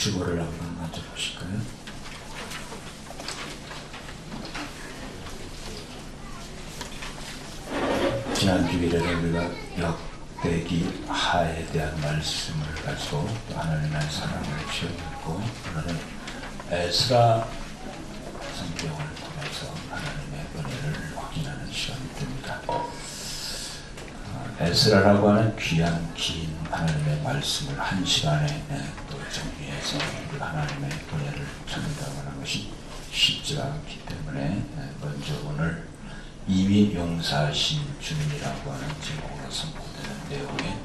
주보를 한번 먼저 보실까요? 지난 주일에 우리가 역대기 하에 대한 말씀을 가지고 또 하나님의 사랑을 체험했고, 오늘은 에스라 성경을 통해서 하나님의 은혜를 확인하는 시간이 됩니다. 에스라라고 하는 귀한 긴 하나님의 말씀을 한 시간에 또 정리해서 하나님의 은혜를 전달하는 것이 쉽지가 않기 때문에 먼저 오늘 이미 용서하신 주님이라고 하는 제목으로 선포되는 내용의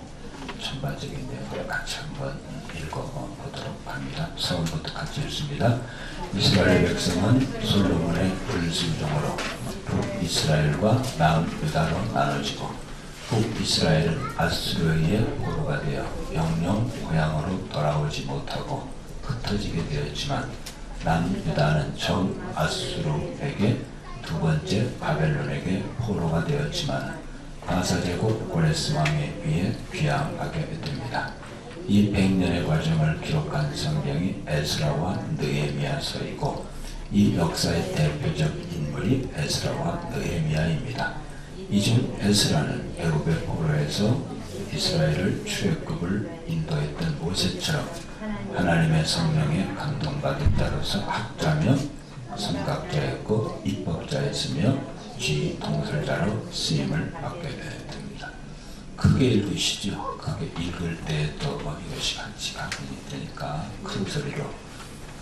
전반적인 내용을 같이 한번 읽어보도록 합니다. 서울부터 같이 읽습니다. 이스라엘 백성은 솔로몬의 불순종으로 북이스라엘과 남유다로 나눠지고, 북이스라엘은 아수르에 의해 포로가 되어 영영 고향으로 돌아오지 못하고 흩어지게 되었지만, 남유다는 정 아수르에게 두 번째 바벨론에게 포로가 되었지만 바사제국 고레스 왕에 의해 귀양하게 됩니다. 이 100년의 과정을 기록한 성경이 에스라와 느헤미야서이고, 이 역사의 대표적 인물이 에스라와 느헤미야입니다. 이중 에스라는 애굽의 포로에서 이스라엘을 출애굽을 인도했던 모세처럼 하나님의 성령에 감동받은 자로서 학자며 선각자였고 입법자였으며 지통설자로 쓰임을 받게 됩니다. 크게 읽으시죠. 크게 읽을 때 또 이것이 같이 각인이 되니까 큰 소리로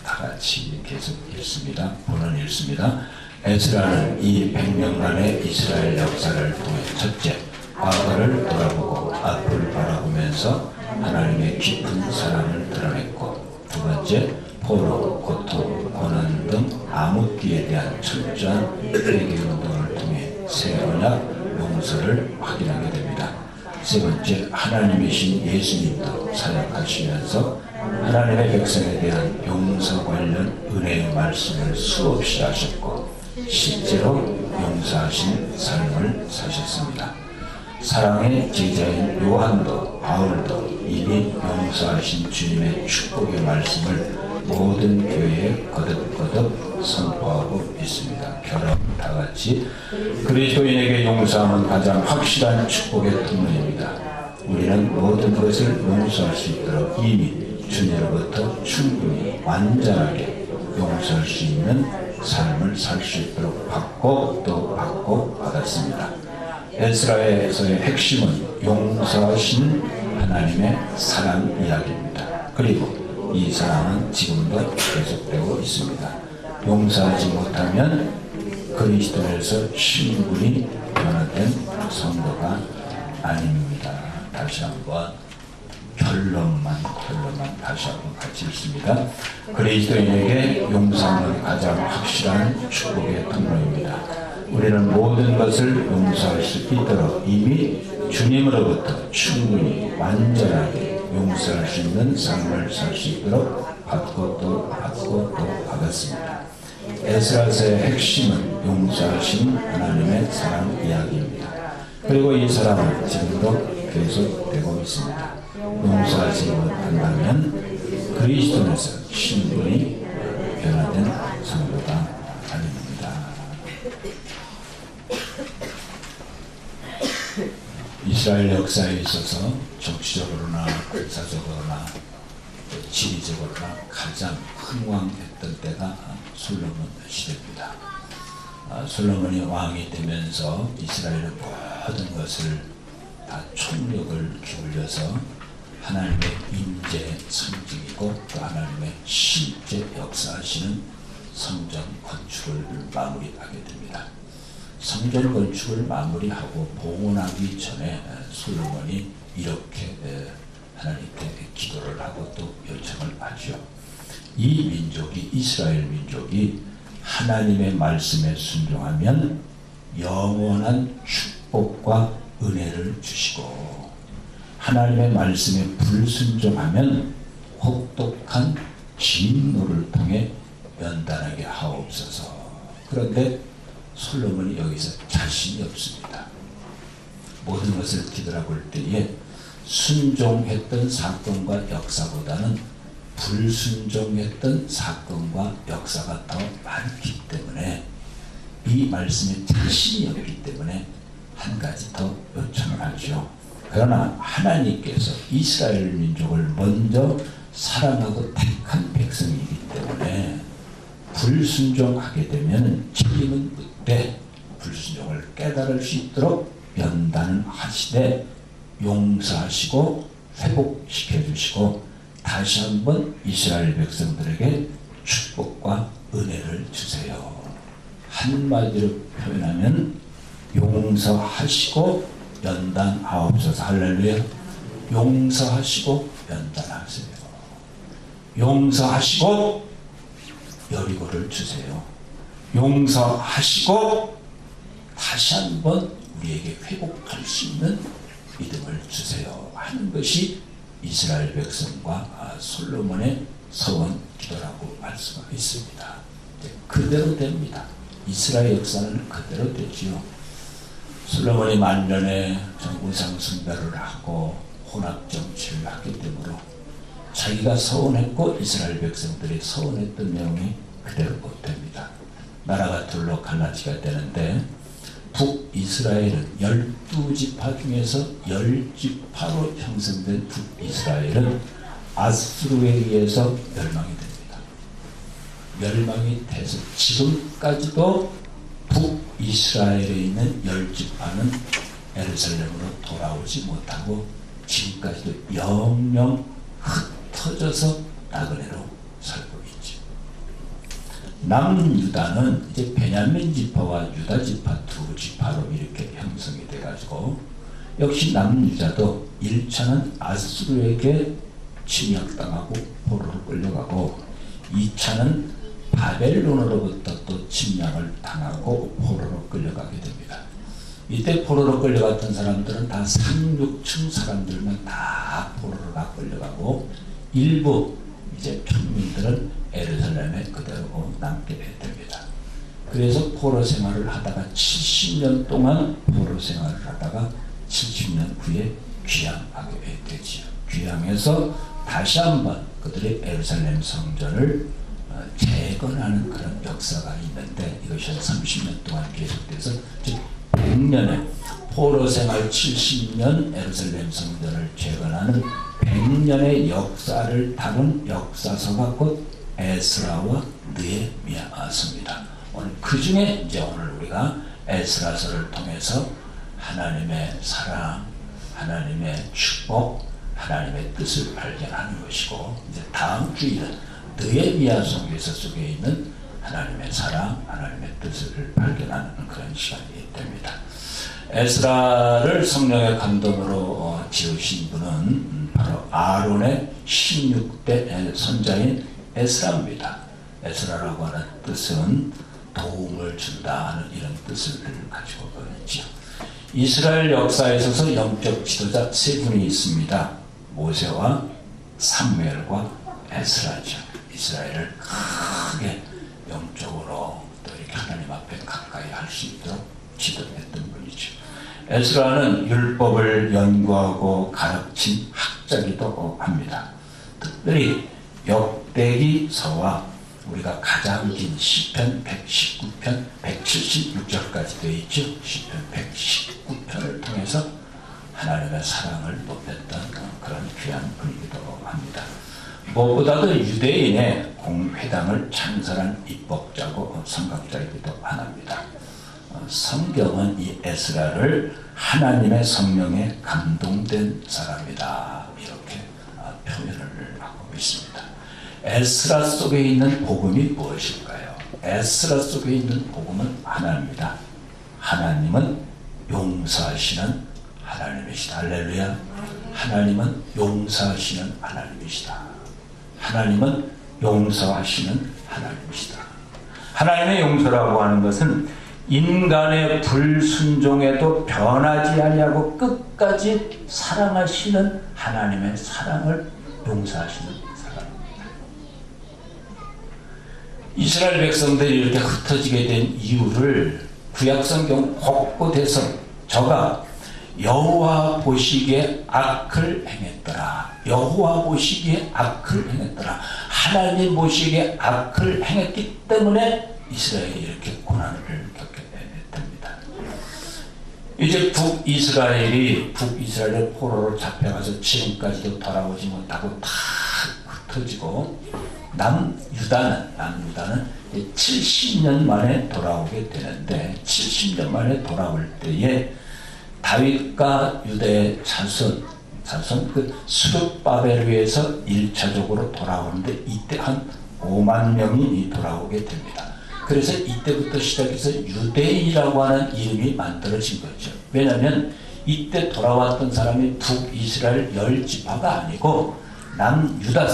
다 같이 계속 읽습니다. 본문 읽습니다. 에스라는 이 100년간의 이스라엘 역사를 통해 첫째, 과거를 돌아보고 앞을 바라보면서 하나님의 깊은 사랑을 드러냈고, 두 번째, 포로, 고통, 고난 등 암흑기에 대한 철저한 회개운동을 통해 새 언약 용서를 확인하게 됩니다. 세 번째, 하나님이신 예수님도 사역하시면서 하나님의 백성에 대한 용서 관련 은혜의 말씀을 수없이 하셨고, 실제로 용서하신 삶을 사셨습니다. 사랑의 제자인 요한도 바울도 이미 용서하신 주님의 축복의 말씀을 모든 교회에 거듭거듭 선포하고 있습니다. 결혼 다 같이 그리스도인에게 용서함은 가장 확실한 축복의 통로입니다. 우리는 모든 것을 용서할 수 있도록 이미 주님으로부터 충분히 완전하게 용서할 수 있는 삶을 살 수 있도록 받고 또 받고 받았습니다. 에스라에서의 핵심은 용서하시는 하나님의 사랑 이야기입니다. 그리고 이 사랑은 지금도 계속되고 있습니다. 용서하지 못하면 그리스도에서 충분히 변화된 성도가 아닙니다. 다시 한번 결론만 다시 한번 같이 읽습니다. 그리스도인에게 용서는 가장 확실한 축복의 통로입니다. 우리는 모든 것을 용서할 수 있도록 이미 주님으로부터 충분히 완전하게 용서할 수 있는 삶을 살 수 있도록 받고 또 받았습니다. 에스라서의 핵심은 용서하시는 하나님의 사랑 이야기입니다. 그리고 이 사랑은 지금도 계속되고 있습니다. 용서하지 못한다면 그리스도에서 충분히 변화된 성도가 아닙니다. 이스라엘 역사에 있어서 정치적으로나 군사적으로나 지리적으로나 가장 흥왕했던 때가 솔로몬 시대입니다. 솔로몬이 왕이 되면서 이스라엘의 모든 것을 다 총력을 기울여서 하나님의 임재 상징이고 또 하나님의 실제 역사하시는 성전 건축을 마무리하게 됩니다. 성전 건축을 마무리하고 봉헌하기 전에 솔로몬이 이렇게 하나님께 기도를 하고 또 요청을 하죠. 이 민족이, 이스라엘 민족이 하나님의 말씀에 순종하면 영원한 축복과 은혜를 주시고, 하나님의 말씀에 불순종하면 혹독한 진노를 통해 연단하게 하옵소서. 그런데 솔로몬이 여기서 자신이 없습니다. 모든 것을 뒤돌아볼 때에 순종했던 사건과 역사보다는 불순종했던 사건과 역사가 더 많기 때문에 이 말씀에 자신이 없기 때문에 한 가지 더 요청을 하죠. 그러나 하나님께서 이스라엘 민족을 먼저 사랑하고 택한 백성이기 때문에 불순종하게 되면 책임은 묻되 불순종을 깨달을 수 있도록 연단하시되 용서하시고 회복시켜 주시고 다시 한번 이스라엘 백성들에게 축복과 은혜를 주세요. 한마디로 표현하면 용서하시고 연단하옵소서. 할렐루야. 용서하시고 연단하세요. 용서하시고 여리고를 주세요. 용서하시고 다시 한번 우리에게 회복할 수 있는 믿음을 주세요 하는 것이 이스라엘 백성과 솔로몬의 서원 기도라고 말씀하고 있습니다. 그대로 됩니다. 이스라엘 역사는 그대로 되지요. 솔로몬이 만년에 우상 숭배를 하고 혼합 정치를 하기 때문에 자기가 서원했고 이스라엘 백성들이 서원했던 내용이 그대로 됩니다. 나라가 둘로 갈라지게 되는데 북이스라엘은 12지파 중에서 10지파로 형성된 북이스라엘은 아수르에 의해서 멸망이 됩니다. 멸망이 돼서 지금까지도 북이스라엘에 있는 10지파는 예루살렘으로 돌아오지 못하고 지금까지도 영영 흩어져서 나그네로 살고 있죠. 남유다는 이제 베냐민 지파와 유다 지파 두 지파로 이렇게 형성이 돼가지고 역시 남유다도 1차는 아수르에게 침략당하고 포로로 끌려가고 2차는 바벨론으로부터 또 침략을 당하고 포로로 끌려가게 됩니다. 이때 포로로 끌려갔던 사람들은 다 상륙층 사람들만 다 포로로 다 끌려가고 일부 이제 평민들은 예루살렘에 그대로 남게 됩니다. 그래서 포로 생활을 하다가 70년 동안 포로 생활을 하다가 70년 후에 귀향하게 되지요. 귀향해서 다시 한번 그들의 예루살렘 성전을 재건하는 그런 역사가 있는데 이것이 한 30년 동안 계속돼서 즉 100년에 포로 생활 70년 예루살렘 성전을 재건하는 100년의 역사를 다룬 역사서가 곧 에스라와 느헤미야서입니다. 오늘 그 중에 이제 오늘 우리가 에스라서를 통해서 하나님의 사랑, 하나님의 축복, 하나님의 뜻을 발견하는 것이고 이제 다음 주일은 느헤미야 선교서 속에 있는 하나님의 사랑, 하나님의 뜻을 발견하는 그런 시간이 됩니다. 에스라를 성령의 감동으로 지으신 분은 바로 아론의 16대 선자인 에스라입니다. 에스라라고 하는 뜻은 도움을 준다 하는 이런 뜻을 가지고 있죠. 이스라엘 역사에 있어서 영적 지도자 세 분이 있습니다. 모세와 사무엘과 에스라죠. 이스라엘을 크게 영적으로 또 이렇게 하나님 앞에 가까이 할 수 있도록 지도했던 분이죠. 에스라는 율법을 연구하고 가르친 학자기도 합니다. 특별히 역대기서와 우리가 가장 긴 시편 119편 176절까지 되어 있죠. 시편 119편을 통해서 하나님의 사랑을 높였던 그런 귀한 분이기도 합니다. 무엇보다도 유대인의 공회당을 창설한 입법자고 선각자이기도 합니다. 성경은 이 에스라를 하나님의 성령에 감동된 사람이다 이렇게 표현을 하고 있습니다. 에스라 속에 있는 복음이 무엇일까요? 에스라 속에 있는 복음은 하나입니다. 하나님은 용서하시는 하나님이시다. 할렐루야. 하나님은 용서하시는 하나님이시다. 하나님은 용서하시는 하나님이시다. 하나님의 용서라고 하는 것은 인간의 불순종에도 변하지 아니하고 끝까지 사랑하시는 하나님의 사랑을 용서하시는 사랑입니다. 이스라엘 백성들이 이렇게 흩어지게 된 이유를 구약성경 곳곳에서 저가 여호와 보시기에 악을 행했더라. 여호와 보시기에 악을 행했더라. 하나님 보시기에 악을 행했기 때문에 이스라엘이 이렇게 고난을 겪게 됩니다. 이제 북이스라엘의 포로로 잡혀가서 지금까지도 돌아오지 못하고 다 흩어지고 남유다는 70년 만에 돌아오게 되는데, 70년 만에 돌아올 때에 다윗과 유다의 자손 그 스룹바벨에서 1차적으로 돌아오는데 이때 한 5만 명이 돌아오게 됩니다. 그래서 이때부터 시작해서 유대인이라고 하는 이름이 만들어진 거죠. 왜냐하면 이때 돌아왔던 사람이 북이스라엘 10지파가 아니고 남유다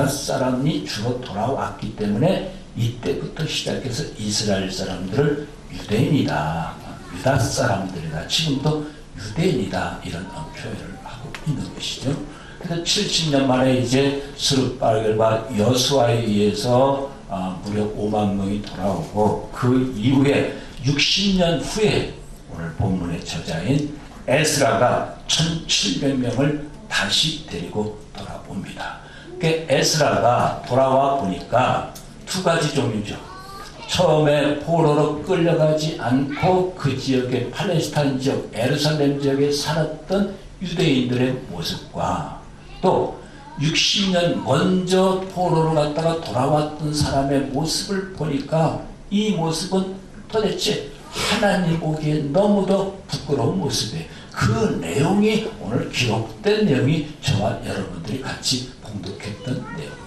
사람이 주로 돌아왔기 때문에 이때부터 시작해서 이스라엘 사람들을 유대인이다, 유다 사람들이다, 지금도 유대인이다, 이런 표현을 하고 있는 것이죠. 그래서 70년 만에 이제 스룹바벨과 여수아에 의해서 무려 5만 명이 돌아오고, 그 이후에 60년 후에 오늘 본문의 저자인 에스라가 1700명을 다시 데리고 돌아옵니다. 그러니까 에스라가 돌아와 보니까 두 가지 종류죠. 처음에 포로로 끌려가지 않고 그 지역의 팔레스타인 지역, 예루살렘 지역에 살았던 유대인들의 모습과, 또 60년 먼저 포로로 갔다가 돌아왔던 사람의 모습을 보니까 이 모습은 도대체 하나님 보기에 너무도 부끄러운 모습이에요. 그 내용이 오늘 기록된 내용이 저와 여러분들이 같이 봉독했던 내용이에요.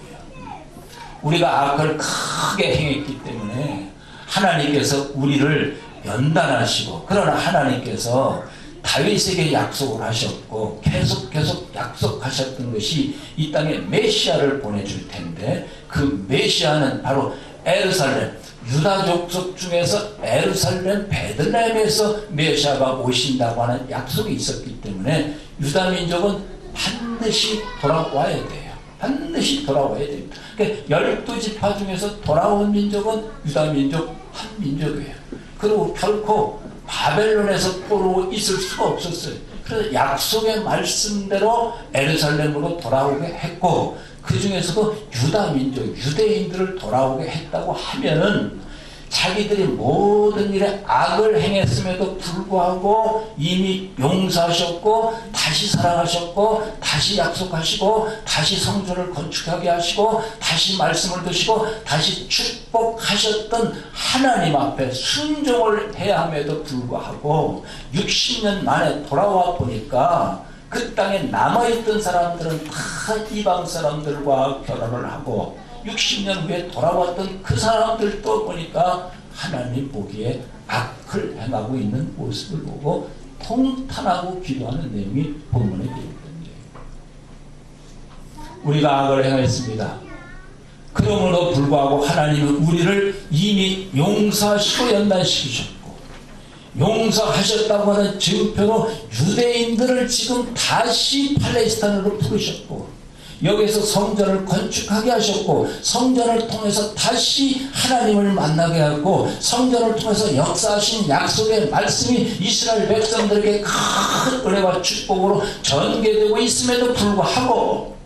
우리가 악을 크게 행했기 때문에 하나님께서 우리를 연단하시고, 그러나 하나님께서 다윗에게 약속을 하셨고 계속 약속하셨던 것이 이 땅에 메시아를 보내줄 텐데, 그 메시아는 바로 예루살렘, 유다 족속 중에서 예루살렘 베들레헴에서 메시아가 오신다고 하는 약속이 있었기 때문에 유다 민족은 반드시 돌아와야 돼요. 반드시 돌아와야 됩니다. 그러니까 12지파 중에서 돌아온 민족은 유다 민족 한 민족이에요. 그리고 결코 바벨론에서 포로로 있을 수가 없었어요. 그래서 약속의 말씀대로 예루살렘으로 돌아오게 했고, 그 중에서도 유다 민족, 유대인들을 돌아오게 했다고 하면은 자기들이 모든 일에 악을 행했음에도 불구하고 이미 용서하셨고, 다시 사랑하셨고, 다시 약속하시고, 다시 성전을 건축하게 하시고, 다시 말씀을 드시고, 다시 축복하셨던 하나님 앞에 순종을 해야 함에도 불구하고 60년 만에 돌아와 보니까 그 땅에 남아있던 사람들은 다 이방 사람들과 결혼을 하고, 60년 후에 돌아왔던 그 사람들도 보니까 하나님 보기에 악을 행하고 있는 모습을 보고 통탄하고 기도하는 내용이 본문에 기록됩니다. 우리가 악을 행했습니다. 그러므로 불구하고 하나님은 우리를 이미 용서하시고 연단시키셨고, 용서하셨다고 하는 증표로 유대인들을 지금 다시 팔레스타인으로 부르셨고, 여기에서 성전을 건축하게 하셨고, 성전을 통해서 다시 하나님을 만나게 하고, 성전을 통해서 역사하신 약속의 말씀이 이스라엘 백성들에게 큰 은혜와 축복으로 전개되고 있음에도 불구하고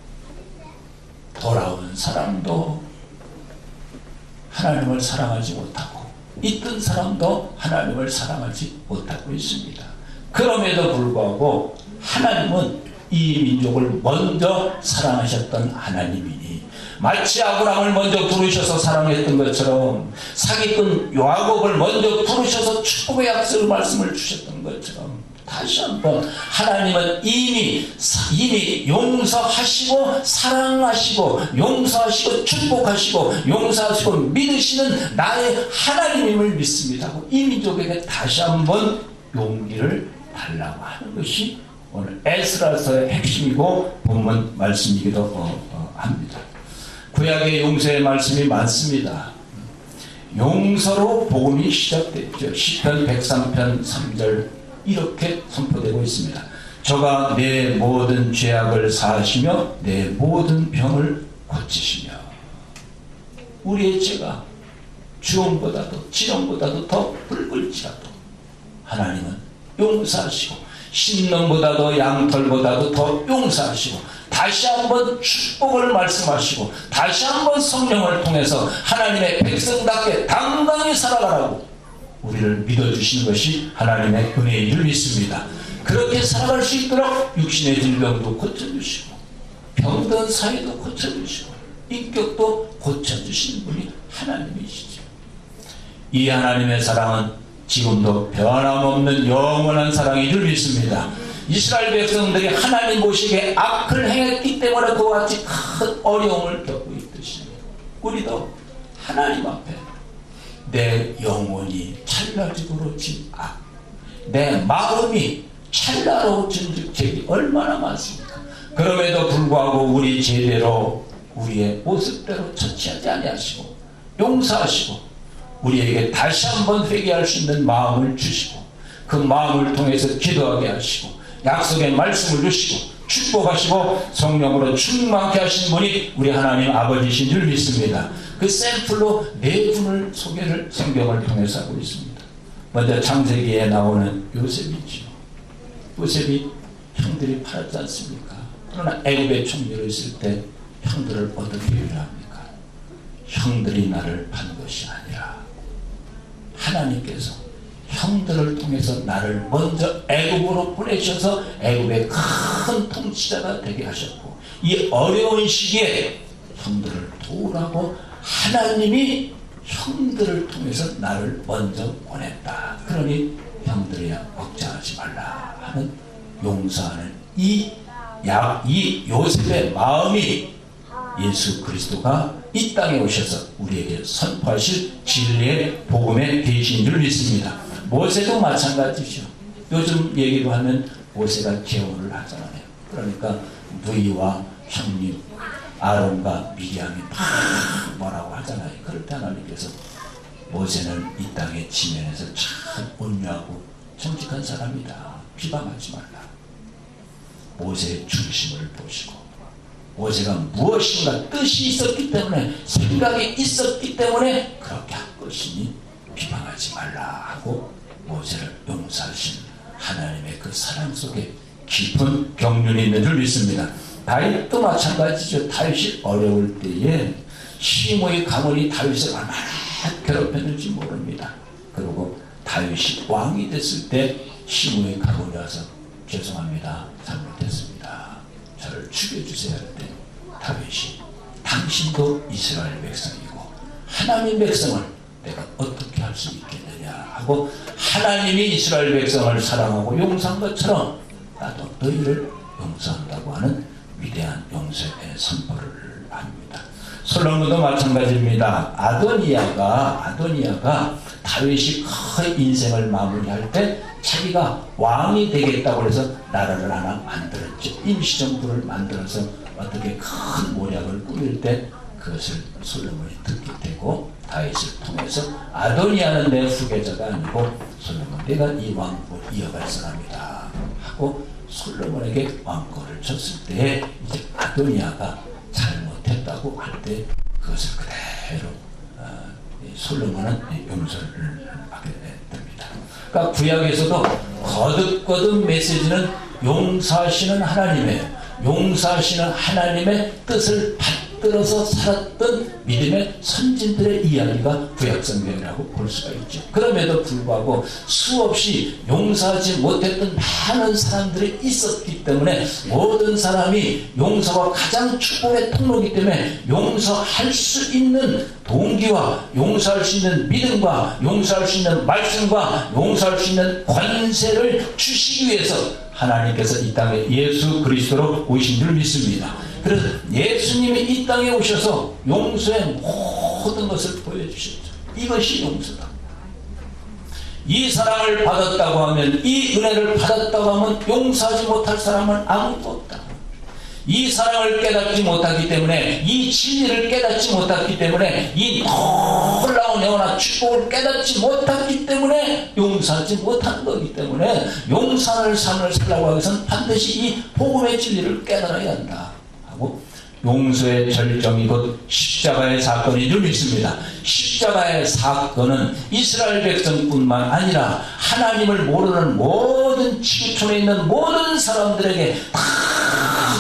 돌아온 사람도 하나님을 사랑하지 못하고, 있던 사람도 하나님을 사랑하지 못하고 있습니다. 그럼에도 불구하고 하나님은 이 민족을 먼저 사랑하셨던 하나님이니, 마치 아브라함을 먼저 부르셔서 사랑했던 것처럼, 사기꾼 야곱을 먼저 부르셔서 축복의 약속의 말씀을 주셨던 것처럼, 다시 한번 하나님은 이미 용서하시고 사랑하시고 용서하시고 축복하시고 용서하시고 믿으시는 나의 하나님임을 믿습니다. 이 민족에게 다시 한번 용기를 달라고 하는 것이 오늘 에스라서의 핵심이고 본문 말씀이기도 합니다. 구약의 용서의 말씀이 많습니다. 용서로 복음이 시작됐죠. 시편 103편 3절 이렇게 선포되고 있습니다. 저가 내 모든 죄악을 사하시며 내 모든 병을 고치시며. 우리의 죄가 주홍보다도 지렁보다도 더 붉을지라도 하나님은 용서하시고 신놈보다도 양털보다도 더 용서하시고 다시 한번 축복을 말씀하시고 다시 한번 성령을 통해서 하나님의 백성답게 당당히 살아가라고 우리를 믿어주시는 것이 하나님의 은혜인 줄 믿습니다. 그렇게 살아갈 수 있도록 육신의 질병도 고쳐주시고 병든 사이도 고쳐주시고 인격도 고쳐주시는 분이 하나님이시죠. 이 하나님의 사랑은 지금도 변함없는 영원한 사랑인 줄 믿습니다. 이스라엘 백성들이 하나님 보시기에 악을 행했기 때문에 그와 같이 큰 어려움을 겪고 있듯이 우리도 하나님 앞에 내 영혼이 찰나지고로진 악, 내 마음이 찰나로워진 죄이 얼마나 많습니까? 그럼에도 불구하고 우리 제대로 우리의 모습대로 처치하지 아니하시고 용서하시고 우리에게 다시 한번 회개할 수 있는 마음을 주시고 그 마음을 통해서 기도하게 하시고 약속의 말씀을 주시고 축복하시고 성령으로 충만케 하신 분이 우리 하나님 아버지신 줄 믿습니다. 그 샘플로 네 분을 소개를 성경을 통해서 하고 있습니다. 먼저 창세기에 나오는 요셉이죠. 요셉이 형들이 팔았지 않습니까? 그러나 애굽에 총리로 있을 때 형들을 어떻게 유죄합니까? 형들이 나를 판 것이 아니라 하나님께서 형들을 통해서 나를 먼저 애굽으로 보내셔서 애굽의 큰 통치자가 되게 하셨고 이 어려운 시기에 형들을 도우라고 하나님이 형들을 통해서 나를 먼저 보냈다. 그러니 형들이야 걱정하지 말라 하는 용서하는 이 요셉의 마음이 예수 그리스도가 이 땅에 오셔서 우리에게 선포하실 진리의 복음의 계시인 줄 믿습니다. 모세도 마찬가지죠. 요즘 얘기로 하면 모세가 개헌을 하잖아요. 그러니까 누이와 형님 아론과 미리암이 막 뭐라고 하잖아요. 그럴 때 하나님께서 모세는 이 땅의 지면에서 참 온유하고 정직한 사람이다. 비방하지 말라. 모세의 중심을 보시고 모세가 무엇인가 뜻이 있었기 때문에 생각이 있었기 때문에 그렇게 한 것이니 비방하지 말라 하고 모세를 용서하신 하나님의 그 사랑 속에 깊은 경륜이 있는 줄 믿습니다. 다윗도 마찬가지죠. 다윗이 어려울 때에 시므의 가문이 다윗을 얼마나 괴롭혔는지 모릅니다. 그리고 다윗이 왕이 됐을 때 시므의 가문이 와서 죄송합니다. 잘못했습니다. 저를 죽여주세요 할 때 다윗이 당신도 이스라엘 백성이고 하나님 백성을 내가 어떻게 할 수 있겠느냐 하고 하나님이 이스라엘 백성을 사랑하고 용서한 것처럼 나도 너희를 용서한다고 하는 위대한 용서의 선포를 합니다. 솔로몬도 마찬가지입니다. 아도니아가 다윗이 큰 인생을 마무리할 때 자기가 왕이 되겠다고 해서 나라를 하나 만들었죠. 임시정부를 만들어서 어떻게 큰 모략을 꾸밀 때 그것을 솔로몬이 듣게 되고 다윗을 통해서 아도니아는 내 후계자가 아니고 솔로몬 내가 이 왕국을 이어갈 사람이다 하고 솔로몬에게 왕권을 줬을 때 이제 아도니아가 잘못했다고 할 때 그것을 그대로 솔로몬은 용서를 하게 됩니다. 그러니까 구약에서도 거듭 메시지는 용서하시는 하나님의 뜻을 받들어서 살았던 믿음의 선진들의 이야기가 구약성경이라고 볼 수가 있죠. 그럼에도 불구하고 수없이 용서하지 못했던 많은 사람들이 있었기 때문에 모든 사람이 용서가 가장 축복의 통로이기 때문에 용서할 수 있는 동기와 용서할 수 있는 믿음과 용서할 수 있는 말씀과 용서할 수 있는 권세를 주시기 위해서 하나님께서 이 땅에 예수 그리스도로 오신 줄 믿습니다. 그래서 예수님이 이 땅에 오셔서 용서의 모든 것을 보여주셨죠. 이것이 용서다. 이 사랑을 받았다고 하면, 이 은혜를 받았다고 하면 용서하지 못할 사람은 아무도 없다. 이 사랑을 깨닫지 못하기 때문에, 이 진리를 깨닫지 못했기 때문에, 이 놀라운 영원한 축복을 깨닫지 못했기 때문에 용서하지 못한 거기 때문에 용서하는 삶을 살라고 하기 위해서는 반드시 이 복음의 진리를 깨달아야 한다 하고, 용서의 절정이 곧 십자가의 사건인 줄 믿습니다. 십자가의 사건은 이스라엘 백성뿐만 아니라 하나님을 모르는 모든 지구촌에 있는 모든 사람들에게 다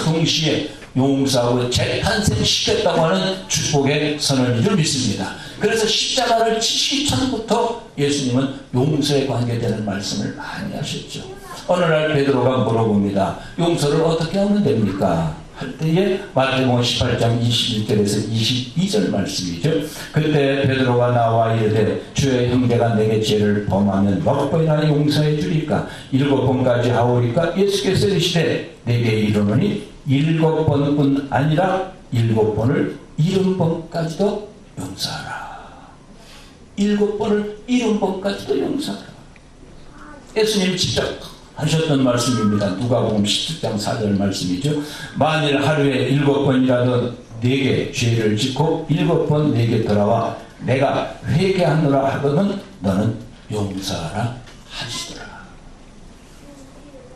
동시에 용서하고 재탄생시켰다고 하는 축복의 선언인 줄 믿습니다. 그래서 십자가를 지시기 전부터 예수님은 용서에 관계되는 말씀을 많이 하셨죠. 어느 날 베드로가 물어봅니다. 용서를 어떻게 하면 됩니까? 할 때에 마태복음 18장 21절에서 22절 말씀이죠. 그때 베드로가 나와 이르되 주의 형제가 내게 죄를 범하면 몇 번이나 용서해 주리까? 7번까지 하오리까? 예수께서 이르시되 내게 이르노니 7번뿐 아니라 7번을 70번까지도 용서하라. 7번을 70번까지도 용서하라. 예수님이 직접 하셨던 말씀입니다. 누가복음 17장 4절 말씀이죠. 만일 하루에 7번이라도 내게 죄를 짓고 7번 내게 돌아와 내가 회개하노라 하거든 너는 용서하라 하시더라.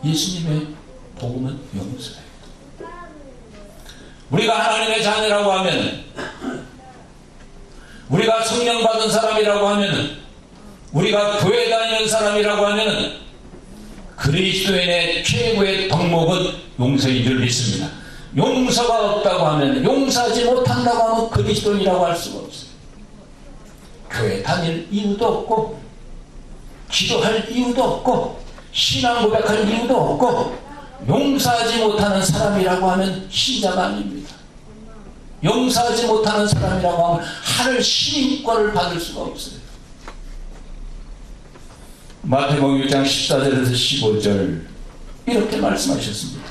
예수님의 복음은 용서예요. 우리가 하나님의 자녀라고 하면, 우리가 성령 받은 사람이라고 하면, 우리가 교회 다니는 사람이라고 하면 그리스도인의 최고의 덕목은 용서인 줄 믿습니다. 용서가 없다고 하면, 용서하지 못한다고 하면 그리스도인이라고 할 수가 없어요. 교회 다닐 이유도 없고, 기도할 이유도 없고, 신앙 고백할 이유도 없고, 용서하지 못하는 사람이라고 하면 신자가 아닙니다. 용서하지 못하는 사람이라고 하면 하늘 신임권을 받을 수가 없어요. 마태복음 6장 14절에서 15절 이렇게 말씀하셨습니다.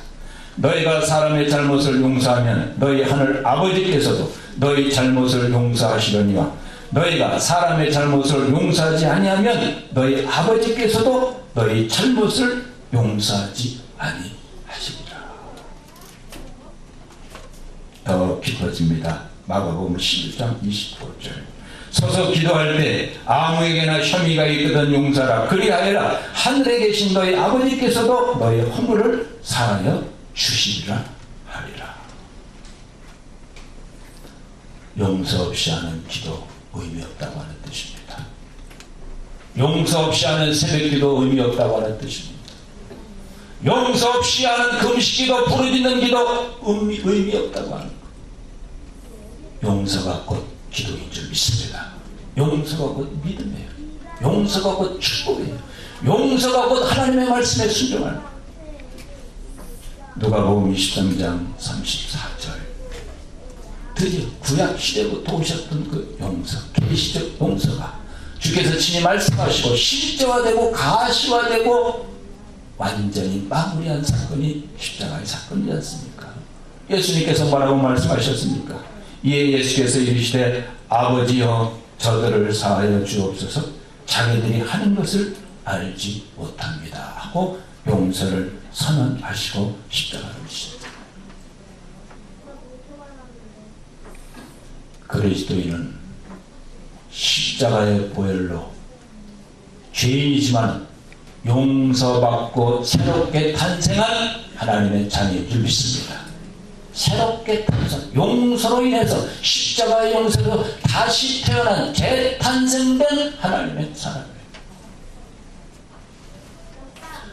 너희가 사람의 잘못을 용서하면 너희 하늘 아버지께서도 너희 잘못을 용서하시려니와 너희가 사람의 잘못을 용서하지 아니하면 너희 아버지께서도 너희 잘못을 용서하지 아니하시리라. 더 깊어집니다. 마가복음 11장 25절 서서 기도할 때 아무에게나 혐의가 있거든 용서하라. 그리하여라 하늘에 계신 너희 아버지께서도 너희 허물을 사하여 주시리라 하리라. 용서 없이 하는 기도 의미 없다고 하는 뜻입니다. 용서 없이 하는 새벽기도 의미 없다고 하는 뜻입니다. 용서 없이 하는 금식기도 부르짖는 기도 의미 없다고 하는 것. 용서가 곧 기도인 줄 믿습니다. 용서가 곧 믿음이에요. 용서가 곧 축복이에요. 용서가 곧 하나님의 말씀에 순종하는 것. 누가복음 23장 34절 드디어 구약 시대부터 오셨던 그 용서, 계시적 용서가 주께서 친히 말씀하시고 실제화되고 가시화되고 완전히 마무리한 사건이 십자가의 사건이지 않습니까? 예수님께서 뭐라고 말씀하셨습니까? 이에 예수께서 이르시되 아버지여 저들을 사하여 주옵소서 자기들이 하는 것을 알지 못합니다 하고 용서를 선언하시고 십자가를 지셨다. 그리스도인은 십자가의 보혈로 죄인이지만 용서받고 새롭게 탄생한 하나님의 자녀인 줄 믿습니다. 새롭게 탄생, 용서로 인해서 십자가의 용서로 다시 태어난 재탄생된 하나님의 사람이에요.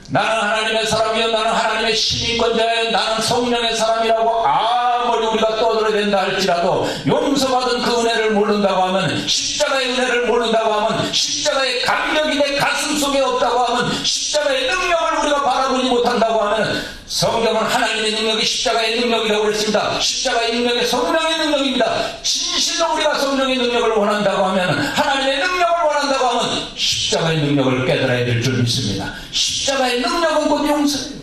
나는 하나님의 사람이요 나는 하나님의 시민권자예요 나는 성령의 사람이라고 아무리 우리가 떠들어댄다 할지라도 용서받은 그 은혜를 모른다고 하면, 십자가의 은혜를 모른다고 하면, 십자가의 감격이 내 가슴 속에 없다고 하면, 십자가의 능력을 우리가 바라보지 못한다고 하면, 성경은 하나님의 능력이 십자가의 능력이라고 그랬습니다. 십자가의 능력이 성령의 능력입니다. 진실로 우리가 성령의 능력을 원한다고 하면, 하나님의 능력을 원한다고 하면 십자가의 능력을 깨달아야 될 줄 믿습니다. 십자가의 능력은 곧 용서예요.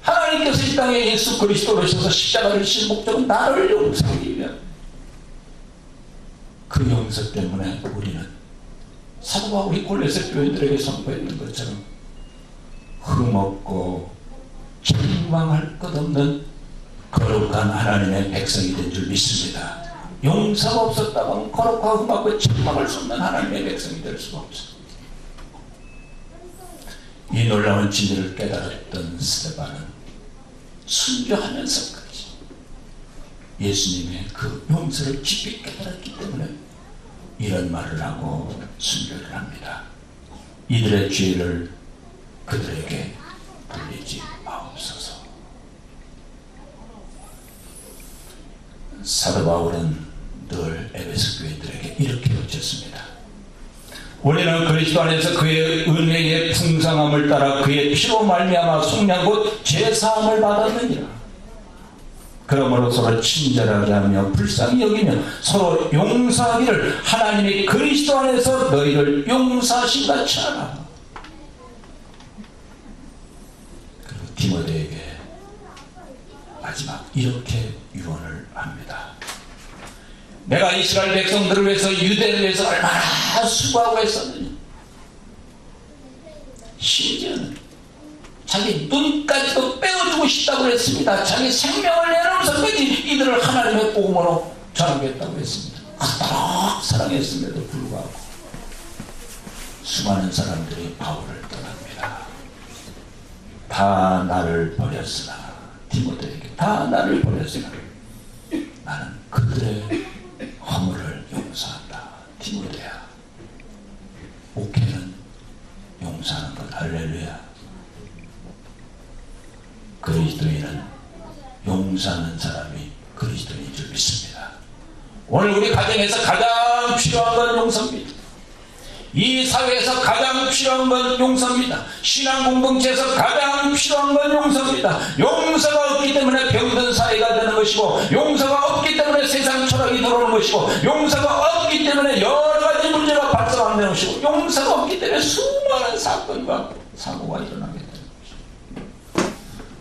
하나님께서 이 땅에 예수 그리스도로 오셔서 십자가를 지신 목적은 나를 용서하기 위한, 그 용서 때문에 우리는 사도 바울이 골로새 교인들에게 선포했던 것처럼 흠없고 책망할 것 없는 거룩한 하나님의 백성이 된 줄 믿습니다. 용서가 없었다고 하면 거룩하고 흠없고 책망할 수 없는 하나님의 백성이 될 수가 없습니다. 이 놀라운 진리를 깨달았던 스데반은 순교하면서까지 예수님의 그 용서를 깊이 깨달았기 때문에 이런 말을 하고 순교를 합니다. 이들의 죄를 그들에게 돌리지 마옵소서. 사도 바울은 늘 에베소 교인들에게 이렇게 외쳤습니다. 우리는 그리스도 안에서 그의 은혜의 풍성함을 따라 그의 피로 말미암아 속량 곧 죄사함을 받았느니라. 그러므로 서로 친절하게 하며 불쌍히 여기며 서로 용서하기를 하나님이 그리스도 안에서 너희를 용서하신 같이 하라. 그리고 디모데에게 마지막 이렇게 유언을 합니다. 내가 이스라엘 백성들을 위해서 유대를 위해서 얼마나 수고하고 했었느냐. 심지어는 자기 눈까지도 빼어주고 싶다고 했습니다. 자기 생명을 내놓으면서까지 이들을 하나님의 복음으로 전하겠다고 했습니다. 그토록 사랑했음에도 불구하고 수많은 사람들이 바울을 떠납니다. 다 나를 버렸으나, 디모데에게 다 나를 버렸으나 나는 그들의 허물을 용서한다. 디모데야, 목회는 용서하는 것. 할렐루야. 그리스도인은 용서하는 사람이 그리스도인인 줄 믿습니다. 오늘 우리 가정에서 가장 필요한 건 용서입니다. 이 사회에서 가장 필요한 건 용서입니다. 신앙 공동체에서 가장 필요한 건 용서입니다. 용서가 없기 때문에 병든 사회가 되는 것이고, 용서가 없기 때문에 세상 철학이 들어오는 것이고, 용서가 없기 때문에 여러 가지 문제가 발생하는 것이고, 용서가 없기 때문에 수많은 사건과 사고가 일어나게 됩니다.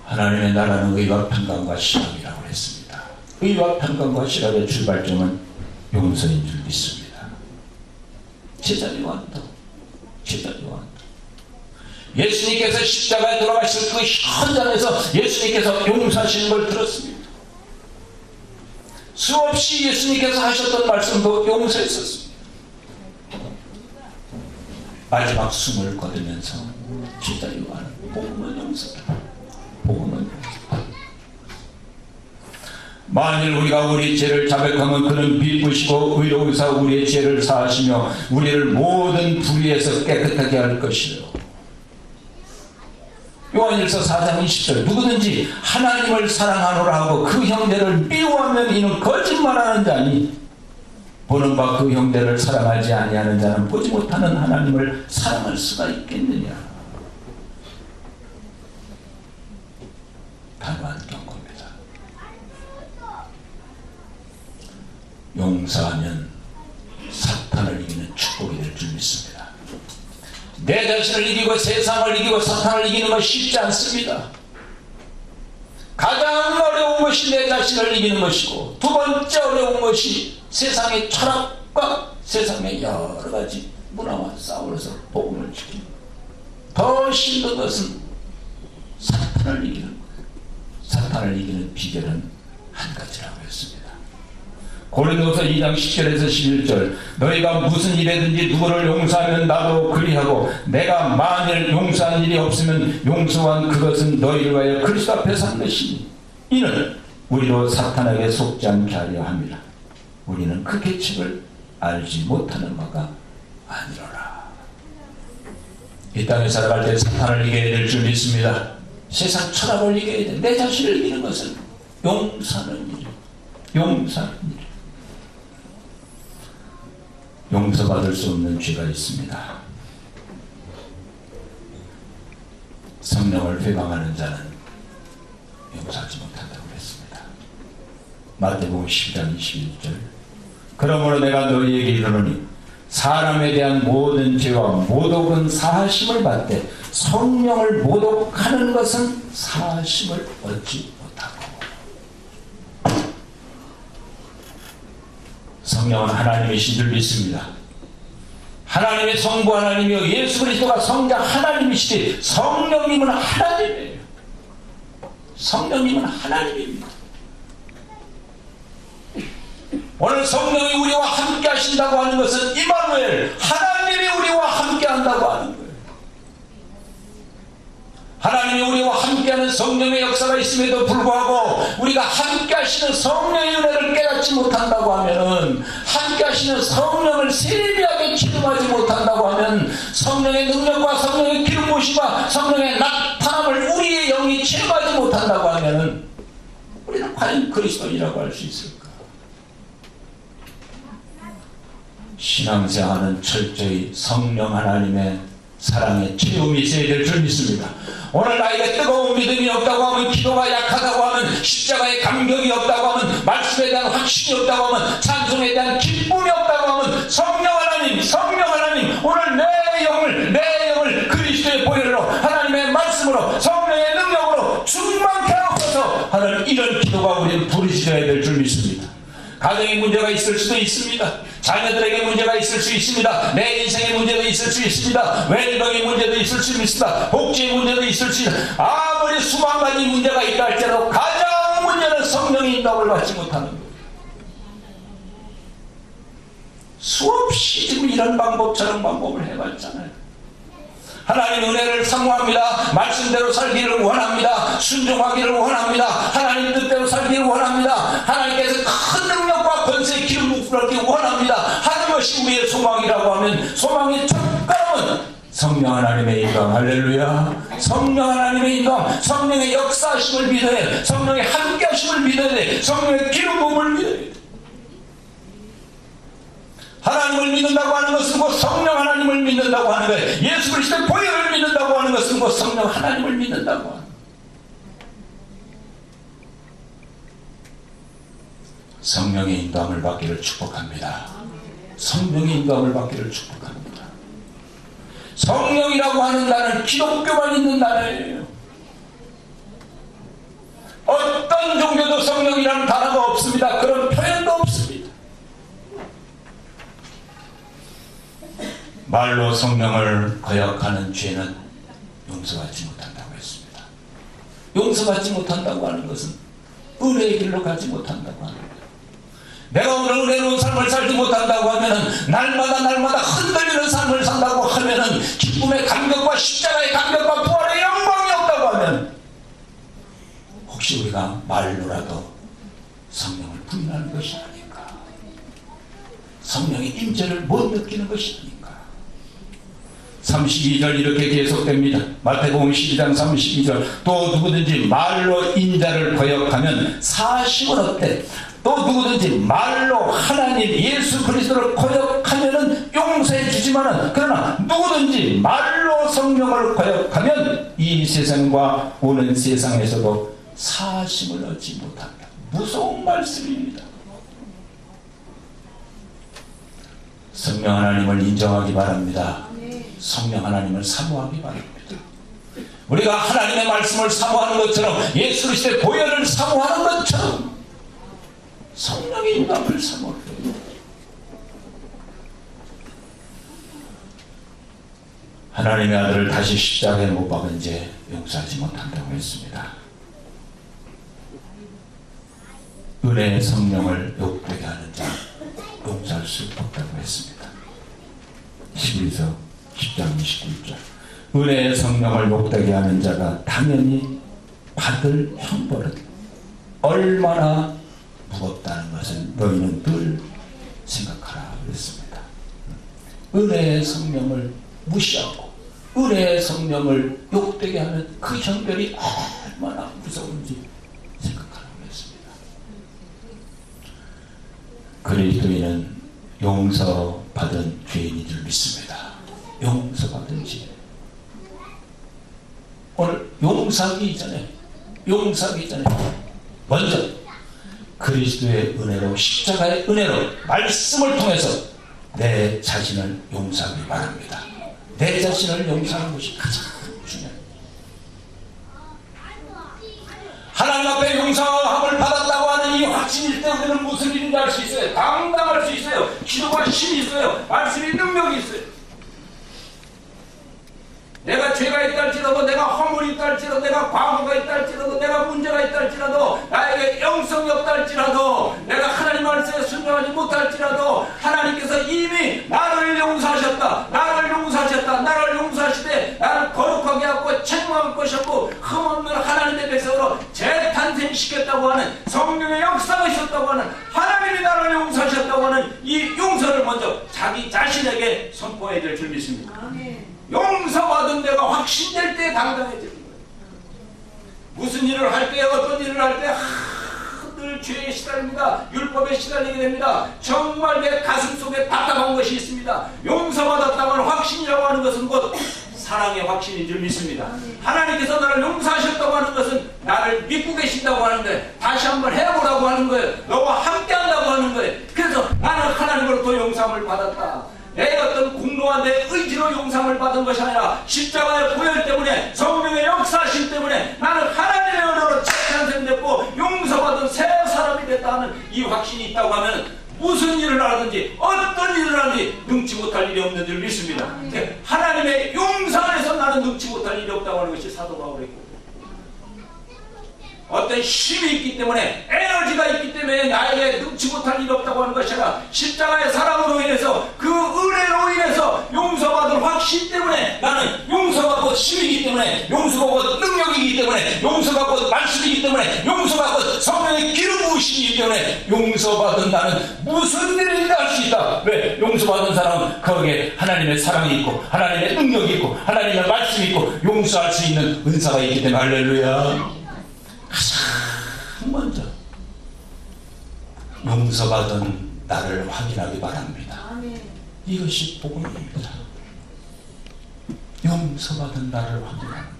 하나님의 나라는 의와 평강과 신앙이라고 했습니다. 의와 평강과 신앙의 출발점은 용서인 줄 믿습니다. 제자리 왔다. 제자리 왔다. 예수님께서 십자가에 돌아가실 그 현장에서 예수님께서 용서하시는 걸 들었습니다. 수없이 예수님께서 하셨던 말씀도 용서했었습니다. 마지막 숨을 거두면서 제자리 와는 복음은 용서다. 복음은 용서다. 만일 우리가 우리 죄를 자백하면 그는 비쁘시고 의로우사 우리의 죄를 사하시며 우리를 모든 불의에서 깨끗하게 할 것이요. 요한일서 4장 20절 누구든지 하나님을 사랑하노라 하고 그 형제를 미워하면 이는 거짓말하는 자니 보는 바 그 형제를 사랑하지 아니하는 자는 보지 못하는 하나님을 사랑할 수가 있겠느냐. 단호한 경고입니다. 용서하면 사탄을 이기는 축복이 될 줄 믿습니다. 내 자신을 이기고 세상을 이기고 사탄을 이기는 건 쉽지 않습니다. 가장 어려운 것이 내 자신을 이기는 것이고, 두 번째 어려운 것이 세상의 철학과 세상의 여러 가지 문화와 싸워서 복음을 지키는 것. 더 힘든 것은 사탄을 이기는 것. 사탄을 이기는 비결은 한 가지라고 했습니다. 고린도서 2장 10절에서 11절 너희가 무슨 일에든지 누구를 용서하면 나도 그리하고 내가 만일 용서한 일이 없으면 용서한 그것은 너희를 위하여 그리스도 앞에 산 것이니 이는 우리로 사탄에게 속지 않게 하려 함이라. 우리는 그 계책을 알지 못하는 바가 아니로라. 이 땅에 살아갈 때 사탄을 이겨야 될 줄 믿습니다. 세상 철학을 이겨야 돼. 내 자신을 이기는 것은 용서하는 일이에요. 용서하는 일. 용서받을 수 없는 죄가 있습니다. 성령을 회방하는 자는 용서하지 못한다고 했습니다. 마태복음 10장 21절 그러므로 내가 너희에게 이르노니 사람에 대한 모든 죄와 모독은 사하심을 받되 성령을 모독하는 것은 사하심을 얻지 못하고. 성령은 하나님이신 줄 믿습니다. 하나님의 성부 하나님이요 예수 그리스도가 성자 하나님이시지 성령님은 하나님이에요. 성령님은 하나님입니다. 오늘 성령이 우리와 함께 하신다고 하는 것은 임마누엘 하나님이 우리와 함께 한다고 하는 거예요. 하나님이 우리와 함께하는 성령의 역사가 있음에도 불구하고 우리가 함께 하시는 성령의 은혜를 깨닫지 못한다고 하면은 함께 하시는 성령을 세미하게 기름하지 못한다고 하면, 성령의 능력과 성령의 기름 부으심과 성령의 나타남을 우리의 영이 체험하지 못한다고 하면 우리는 과연 그리스도인이라고 할 수 있을까? 신앙생활은 철저히 성령 하나님의 사랑의 체험이 있어야 될 줄 믿습니다. 오늘 나에게 뜨거운 믿음이 없다고 하면, 기도가 약하다고 하면, 십자가의 감격이 없다고 하면, 말씀에 대한 확신이 없다고 하면, 찬송에 대한 기쁨이 없다고 하면, 성령 하나님 오늘 내 영을 그리스도의 보혈로, 하나님의 말씀으로, 성령의 능력으로 충만케 하옵소서 하는 이런 기도가 우리는 부르짖어야 될 줄 믿습니다. 가정에 문제가 있을 수도 있습니다. 자녀들에게 문제가 있을 수 있습니다. 내 인생에 문제도 있을 수 있습니다. 웰빙의 문제도 있을 수 있습니다. 복지의 문제도 있을 수 있습니다. 아무리 수만 가지 문제가 있다 할지라도 가장 문제는 성령의 인도를 받지 못하는 거예요. 수없이 지금 이런 방법 저런 방법을 해봤잖아요. 하나님 은혜를 사모합니다. 말씀대로 살기를 원합니다. 순종하기를 원합니다. 하나님 뜻대로 살기를 원합니다. 하나님께서 큰 능력과 권세의 기름 부으시기 원합니다 하는 것이 우리의 소망이라고 하면, 소망의 첫걸음은 성령 하나님의 인도함. 할렐루야. 성령 하나님의 인도함, 성령의 역사하심을 믿어야 돼. 성령의 함께하심을 믿어야 돼. 성령의 기름 부음을 믿어야 돼. 하나님을 믿는다고 하는 것은 곧 성령 하나님을 믿는다고 하는 거예요. 예수 그리스도의 보혈을 믿는다고 하는 것은 곧 성령 하나님을 믿는다고 하는 거예요. 성령의 인도함을 받기를 축복합니다. 성령의 인도함을 받기를 축복합니다. 성령이라고 하는 단어는 기독교만 있는 단어예요. 어떤 종교도 성령이라는 단어가 없습니다. 그런 표현도 없습니다. 말로 성령을 거역하는 죄는 용서받지 못한다고 했습니다. 용서받지 못한다고 하는 것은 은혜의 길로 가지 못한다고 하는 거예요. 내가 오늘 은혜로운 삶을 살지 못한다고 하면은, 날마다 흔들리는 삶을 산다고 하면은, 기쁨의 감격과 십자가의 감격과 부활의 영광이 없다고 하면, 혹시 우리가 말로라도 성령을 부인하는 것이 아닐까? 성령의 임재를 못 느끼는 것이 아닐까? 32절 이렇게 계속됩니다. 마태복음 12장 32절. 또 누구든지 말로 인자를 거역하면 사심은 없대. 또 누구든지 말로 하나님 예수 그리스도를 거역하면은 용서해 주지만은, 그러나 누구든지 말로 성령을 거역하면 이 세상과 오는 세상에서도 사심을 얻지 못한다. 무서운 말씀입니다. 성령 하나님을 인정하기 바랍니다. 성령 하나님을 사모하기 바랍니다. 우리가 하나님의 말씀을 사모하는 것처럼, 예수 그리스도의 보혈을 사모하는 것처럼 성령의 인도함을 사모해야 됩니다. 하나님의 아들을 다시 십자가에 못 박은 죄 용서하지 못한다고 했습니다. 은혜의 성령을 욕되게 하는 자 용서할 수 없다고 했습니다. 11서 10장 29절. 은혜의 성령을 욕되게 하는 자가 당연히 받을 형벌은 얼마나 무겁다는 것을 너희는 늘 생각하라 그랬습니다. 은혜의 성령을 무시하고 은혜의 성령을 욕되게 하는 그 형벌이 얼마나 무서운지 생각하라 그랬습니다. 그리스도인은 용서받은 죄인인 줄 믿습니다. 용서받은 죄. 오늘 용서하기 전에 먼저 그리스도의 은혜로, 십자가의 은혜로, 말씀을 통해서 내 자신을 용서하기 바랍니다. 내 자신을 용서하는 것이 가장 중요합니다. 하나님 앞에 용서함을 받았다고 하는 이 확신일 때 우리는 무슨 일인지 알 수 있어요. 당당할 수 있어요. 기도가 힘이 있어요. 말씀이 능력이 있어요. 내가 죄가 있다 할지라도, 내가 허물이 있다 할지라도, 내가 과거가 있다 할지라도, 내가 문제가 있다 할지라도, 나에게 영성이 없다 할지라도, 내가 하나님 말씀에 순종하지 못할지라도 하나님께서 이미 나를 용서하셨다. 나를 용서하시되 나를 거룩하게 하고 책망하게 바꾸셨고 흠없는 하나님의 백성으로 재탄생시켰다고 하는 성령의 역사가 있었다고 하는 하나님이 나를 용서하셨다고 하는 이 용서를 먼저 자기 자신에게 선포해야 될 줄 믿습니다. 용서받은 내가 확신될 때 당당해지는 거예요. 무슨 일을 할 때 어떤 일을 할 때 늘 죄에 시달립니다. 율법에 시달리게 됩니다. 정말 내 가슴 속에 답답한 것이 있습니다. 용서받았다고 하는 확신이라고 하는 것은 곧 사랑의 확신인 줄 믿습니다. 하나님께서 나를 용서하셨다고 하는 것은 나를 믿고 계신다고 하는 거예요. 다시 한번 해보라고 하는 거예요. 너와 함께 한다고 하는 거예요. 그래서 나는 하나님으로부터 용서함을 받았다. 내 어떤 공로와 내 의지로 용서함을 받은 것이 아니라 십자가의 보혈 때문에 성령의 역사하심 때문에 나는 하나님의 은혜로 재탄생됐고 용서받은 새 사람이 됐다는 이 확신이 있다고 하면 무슨 일을 하든지 어떤 일을 하든지 능치 못할 일이 없는 줄 믿습니다. 하나님의 용서 안에서 나는 능치 못할 일이 없다고 하는 것이 사도 바울의 고백. 어떤 힘이 있기 때문에 에너지가 있기 때문에 나에게 능치 못할 일이 없다고 하는 것이 아니라 십자가의 사랑으로 인해서 그 은혜로 인해서 용서받은 확신 때문에 나는 용서가 곧 힘이기 때문에 용서가 곧 능력이기 때문에 용서가 곧 말씀이기 때문에 용서가 곧 성령의 기름 부으심이기 때문에 용서받은 나는 무슨 일이든 할 수 있다. 왜? 용서받은 사람은 거기에 하나님의 사랑이 있고 하나님의 능력이 있고 하나님의 말씀이 있고 용서할 수 있는 은사가 있기 때문에 할렐루야. 가장 먼저 용서받은 나를 확인하기 바랍니다. 이것이 복음입니다. 용서받은 나를 확인합니다.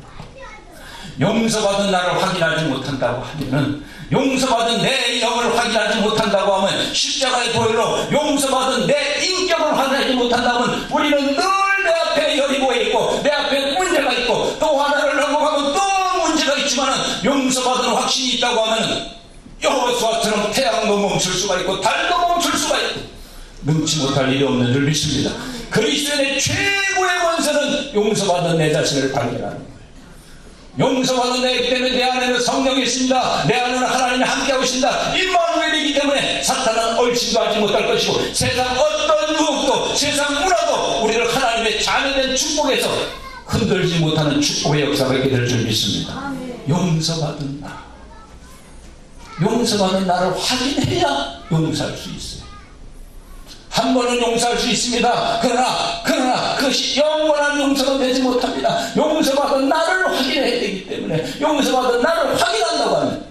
용서받은 나를 확인하지 못한다고 하면은 용서받은 내 영을 확인하지 못한다고 하면 십자가의 보혈로 용서받은 내 인격을 확인하지 못한다고 하면 우리는 늘 내 앞에 여리고에 있고 내 앞에 문제가 있고 또 하나를 넘어가고 또 문제가 있지만은 용서받은 확신이 있다고 하면 여호수아처럼 태양도 멈출 수가 있고 달도 멈출 수가 있고 능치 못할 일이 없는 줄 믿습니다. 그리스도인의 최고의 원서는 용서받은 내 자신을 발견하는 거예요. 용서받은 내기 때문에 내 안에는 성령이 있습니다. 내 안에는 하나님이 함께하고 있습니다. 임마누엘이기 때문에 사탄은 얼씬도 하지 못할 것이고 세상 어떤 유혹도 세상 문화도 우리를 하나님의 자녀된 축복에서 흔들지 못하는 축복의 역사가 있게 될 줄 믿습니다. 용서받은 나, 용서받은 나를 확인해야 용서할 수 있어요. 한 번은 용서할 수 있습니다. 그러나 그것이 영원한 용서가 되지 못합니다. 용서받은 나를 확인해야 되기 때문에 용서받은 나를 확인한다고 하면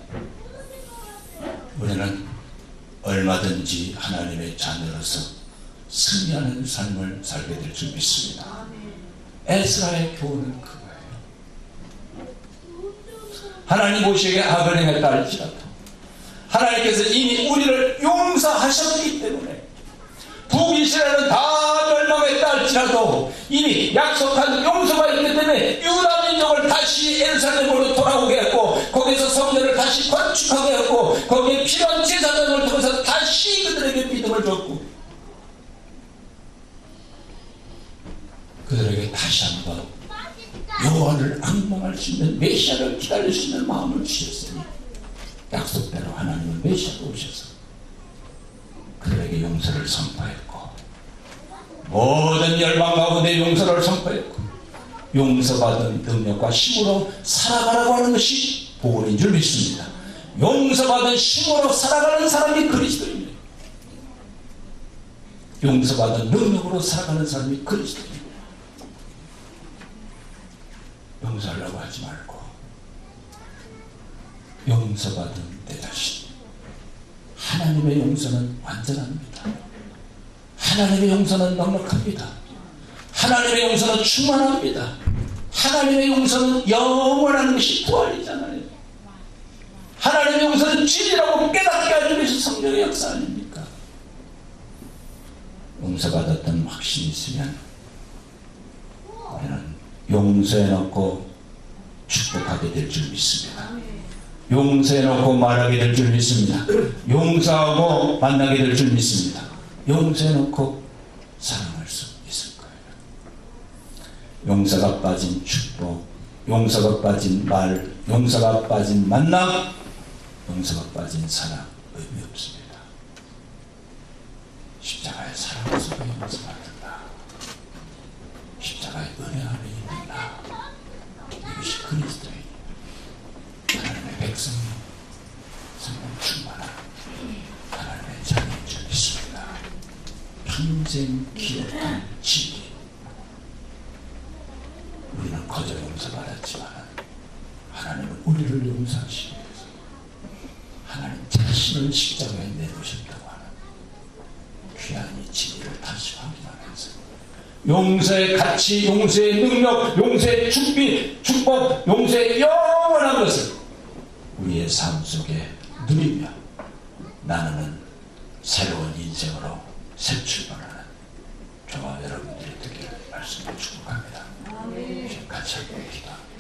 우리는 얼마든지 하나님의 자녀로서 승리하는 삶을 살게 될 줄 믿습니다. 에스라의 교훈은 그거예요. 하나님 보시기에 아브라함의 딸일지라도 하나님께서 이미 우리를 용서하셨기 때문에 북이스라엘은 다 멸망했다 할지라도 이미 약속한 용서가 있기 때문에 유다 민족을 다시 예루살렘으로 돌아오게 했고 거기서 성전을 다시 건축하게 했고 거기에 필요한 제사장을 통해서 다시 그들에게 믿음을 줬고 그들에게 다시 한번 여호와를 악망할 수 있는 메시아를 기다릴 수 있는 마음을 주셨으니 약속대로 하나님은 메시아가 오셔서 그들에게 용서를 선포했고 모든 열방 가운데 용서를 선포했고 용서받은 능력과 힘으로 살아가라고 하는 것이 복음인 줄 믿습니다. 용서받은 힘으로 살아가는 사람이 그리스도입니다. 용서받은 능력으로 살아가는 사람이 그리스도입니다. 용서하려고 하지 말고 용서받은 내 자신, 하나님의 용서는 완전합니다. 하나님의 용서는 넉넉합니다. 하나님의 용서는 충만합니다. 하나님의 용서는 영원한 것이 부활이잖아요. 하나님의 용서는 진리라고 깨닫게 하는 것이 성령의 역사 아닙니까? 용서받았던 확신이 있으면 우리는 용서해놓고 축복하게 될 줄 믿습니다. 용서해놓고 말하게 될 줄 믿습니다. 용서하고 만나게 될 줄 믿습니다. 용서해놓고 사랑할 수 있을 거예요. 용서가 빠진 축복, 용서가 빠진 말, 용서가 빠진 만남, 용서가 빠진 사랑 의미 없습니다. 십자가의 사랑 속에 용서받는다. 십자가의 은혜 안에 있는 나, 이것이 그리스도 인생 기억한 진리. 우리는 거저 용서받았지만 하나님은 우리를 용서하시기 위해서 하나님 자신을 십자가에 내놓으셨다고 하는 귀한 이 진리를 다시 확인하면서 용서의 가치, 용서의 능력, 용서의 축복, 용서의 영원한 것을 우리의 삶 속에 누리며 나누는 새로운 인생으로 새 출발하는 저와 여러분들이 되기를 말씀을 축복합니다. 같이 한번 기도합니다.